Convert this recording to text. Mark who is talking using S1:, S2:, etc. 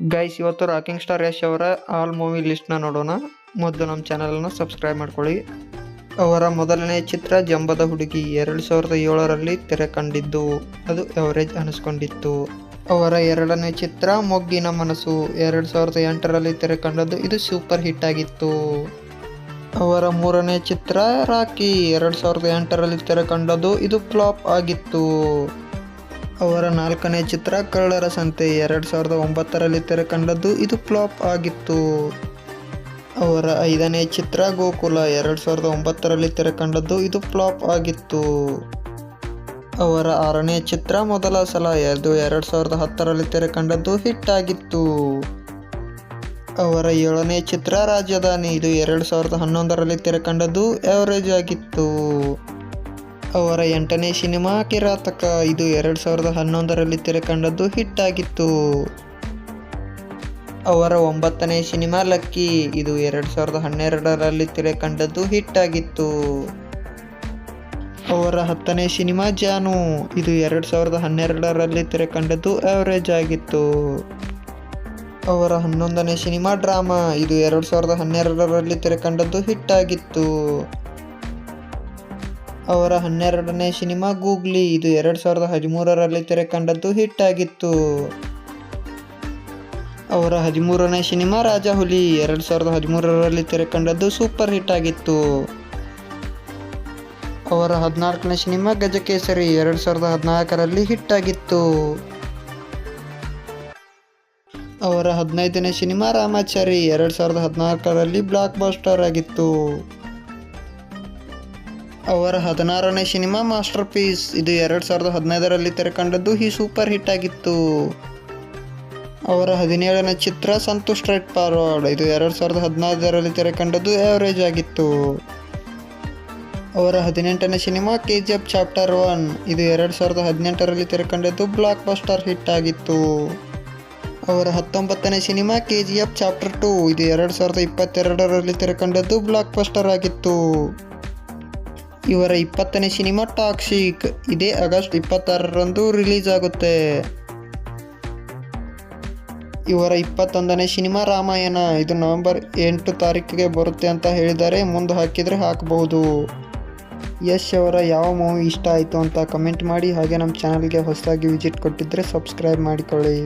S1: Guys, ಇವತ್ತು rocking star Yash ಅವರ all movie ಲಿಸ್ಟ್ನ ನೋಡೋಣ. ಮೊದಲು ನಮ್ಮ ಚಾನಲನ್ನು ಸಬ್ಸ್ಕ್ರೈಬ್ ಮಾಡ್ಕೊಳ್ಳಿ. ಅವರ ಮೊದಲನೇ ಚಿತ್ರ ಜಂಬದ ಹುಡುಗಿ 2007ರಲ್ಲಿ ತೆರೆ ಕಂಡಿದ್ದು, ಅದು ಎವರೇಜ್ ಅನಿಸ್ಕೊಂಡಿತ್ತು. ಅವರ ಎರಡನೇ ಚಿತ್ರ ಮೊಗ್ಗಿನ ಮನಸ್ಸು 2008ರಲ್ಲಿ ತೆರೆ ಕಂಡದ್ದು, ಇದು ಸೂಪರ್ ಹಿಟ್ ಆಗಿತ್ತು. ಅವರ ಮೂರನೇ ಚಿತ್ರ ರಾಕಿ 2008ರಲ್ಲಿ ತೆರೆ ಕಂಡದ್ದು, ಇದು ಫ್ಲಾಪ್ ಆಗಿತ್ತು. ಅವರ ನಾಲ್ಕನೇ ಚಿತ್ರ ಕಳ್ಳರ ಸಂತೆ 2009ರಲ್ಲಿ ತೆರೆ ಕಂಡದ್ದು, ಇದು ಫ್ಲಾಪ್ ಆಗಿತ್ತು. ಅವರ ಐದನೇ ಚಿತ್ರ ಗೋಕುಲ 2009ರಲ್ಲಿ ತೆರೆ ಕಂಡದ್ದು, ಇದು ಫ್ಲಾಪ್ ಆಗಿತ್ತು. ಅವರ ಆರನೇ ಚಿತ್ರ ಮೊದಲ ಸಲ 2010ರಲ್ಲಿ ತೆರೆ ಕಂಡದ್ದು, ಹಿಟ್ ಆಗಿತ್ತು. ಅವರ ಏಳನೇ ಚಿತ್ರ ರಾಜಧಾನಿ, ಇದು 2011ರಲ್ಲಿ ತೆರೆ ಕಂಡದ್ದು, ಎವರೇಜ್ ಆಗಿತ್ತು. ಅವರ ಎಂಟನೇ ಸಿನಿಮಾ ಕಿರಾತಕ, ಇದು 2011ರಲ್ಲಿ ತೆರೆ ಕಂಡದ್ದು, ಹಿಟ್ ಆಗಿತ್ತು. ಅವರ ಒಂಬತ್ತನೇ ಸಿನಿಮಾ ಲಕ್ಕಿ, ಇದು 2012ರಲ್ಲಿ ತೆರೆ ಕಂಡದ್ದು, ಹಿಟ್ ಆಗಿತ್ತು. ಅವರ ಹತ್ತನೇ ಸಿನಿಮಾ ಜಾನು, ಇದು 2012ರಲ್ಲಿ ತೆರೆ ಕಂಡದ್ದು, ಎವರೇಜ್ ಆಗಿತ್ತು. ಅವರ 11ನೇ ಸಿನಿಮಾ ಡ್ರಾಮಾ, ಇದು 2012ರಲ್ಲಿ ತೆರೆ ಕಂಡದ್ದು, ಹಿಟ್ ಆಗಿತ್ತು. ಅವರ 12ನೇ ಸಿನಿಮಾ ಗೂಗ್ಲಿ, ಇದು 2013ರಲ್ಲಿ ತೆರೆ ಕಂಡದ್ದು, ಹಿಟ್ ಆಗಿತ್ತು. ಅವರ 13ನೇ ಸಿನಿಮಾ ರಾಜಹುಲಿ 2013ರಲ್ಲಿ ತೆರೆ ಕಂಡದ್ದು, ಸೂಪರ್ ಹಿಟ್ ಆಗಿತ್ತು. ಅವರ 14ನೇ ಸಿನಿಮಾ ಗಜಕೇಸರಿ 2014ರಲ್ಲಿ ಹಿಟ್ ಆಗಿತ್ತು. ಅವರ 15ನೇ ಸಿನಿಮಾ ರಾಮಾಚಾರಿ 2014ರಲ್ಲಿ ಬ್ಲಾಕ್ ಬಸ್ಟರ್ ಆಗಿತ್ತು. ಅವರ 16ನೇ ಸಿನಿಮಾ ಮಾಸ್ಟರ್ ಪೀಸ್, ಇದು 2015ರಲ್ಲಿ ತೆರೆ ಕಂಡದ್ದು, ಈ ಸೂಪರ್ ಹಿಟ್ ಆಗಿತ್ತು. ಅವರ 17ನೇ ಚಿತ್ರ ಸಂತು ಸ್ಟ್ರೈಟ್ ಫಾರ್ವರ್ಡ್, ಇದು 2015ರಲ್ಲಿ ತೆರೆ ಕಂಡದ್ದು, ಎವರೇಜ್ ಆಗಿತ್ತು. ಅವರ 18ನೇ ಸಿನಿಮಾ KGF ಚಾಪ್ಟರ್ 1, ಇದು 2018ರಲ್ಲಿ ತೆರೆ ಕಂಡದ್ದು, ಬ್ಲಾಕ್ ಬಸ್ಟರ್ ಹಿಟ್ ಆಗಿತ್ತು. ಅವರ 19ನೇ ಸಿನಿಮಾ KGF ಚಾಪ್ಟರ್ 2, ಇದು 2022ರಲ್ಲಿ ತೆರೆ ಕಂಡದ್ದು, ಬ್ಲಾಕ್ ಬಸ್ಟರ್ ಆಗಿತ್ತು. ಇವರ 20ನೇ ಸಿನಿಮಾ ಟಾಕ್ಸಿಕ್, ಇದೇ ಆಗಸ್ಟ್ 26ರಂದು ರಿಲೀಸ್ ಆಗುತ್ತೆ. ಇವರ 21ನೇ ಸಿನಿಮಾ ರಾಮಾಯಣ, ಇದು ನವೆಂಬರ್ 8 ತಾರೀಕಿಗೆ ಬರುತ್ತೆ ಅಂತ ಹೇಳಿದ್ದಾರೆ. ಮುಂದೆ ಹಾಕಿದರೆ ಹಾಕಬಹುದು. ಯಶ್ ಅವರ ಯಾವ ಮೂವಿ ಇಷ್ಟ ಆಯಿತು ಅಂತ ಕಮೆಂಟ್ ಮಾಡಿ. ಹಾಗೆ ನಮ್ಮ ಚಾನಲ್ಗೆ ಹೊಸದಾಗಿ ವಿಸಿಟ್ ಕೊಟ್ಟಿದ್ದರೆ ಸಬ್ಸ್ಕ್ರೈಬ್ ಮಾಡಿಕೊಳ್ಳಿ.